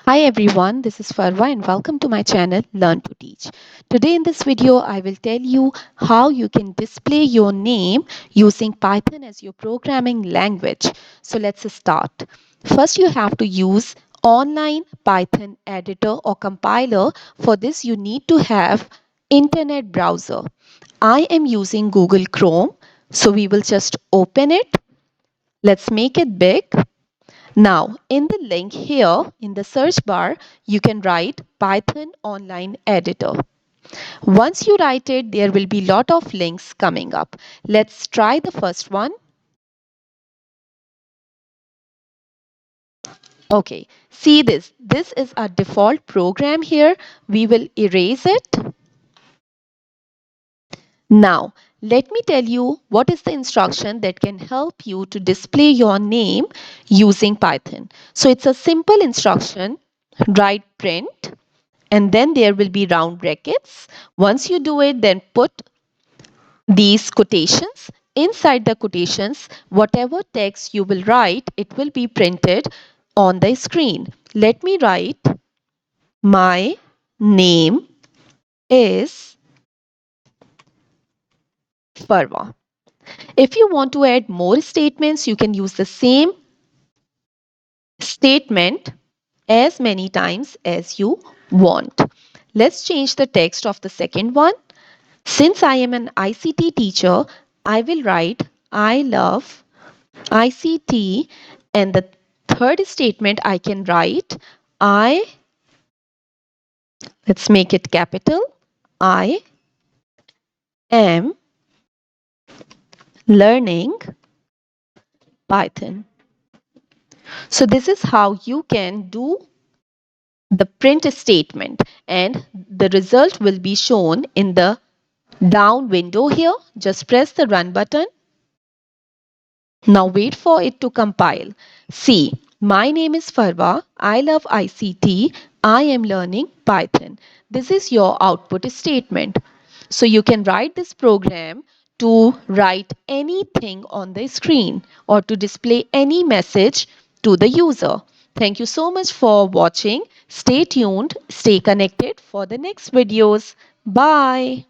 Hi everyone, this is Farwa and welcome to my channel Learn to Teach. Today in this video, I will tell you how you can display your name using Python as your programming language. So let's start. First, you have to use online Python editor or compiler. For this, you need to have internet browser. I am using Google Chrome, so we will just open it. Let's make it big. Now, in the link here in the search bar, you can write Python Online Editor. Once you write it, there will be lot of links coming up. Let's try the first one. Okay, see this. This is a default program here. We will erase it. Now, let me tell you what is the instruction that can help you to display your name using Python. So it's a simple instruction. Write print and then there will be round brackets. Once you do it, then put these quotations. Inside the quotations, whatever text you will write, it will be printed on the screen. Let me write, my name is Farwa. If you want to add more statements, you can use the same statement as many times as you want. Let's change the text of the second one. Since I am an ICT teacher, I will write I love ICT, and the third statement I can write let's make it capital, I am learning Python. So this is how you can do the print statement and the result will be shown in the down window here. Just press the run button. Now wait for it to compile. See, my name is Farwa. I love ICT. I am learning Python. This is your output statement. So you can write this program to write anything on the screen or to display any message to the user. Thank you so much for watching. Stay tuned, stay connected for the next videos. Bye.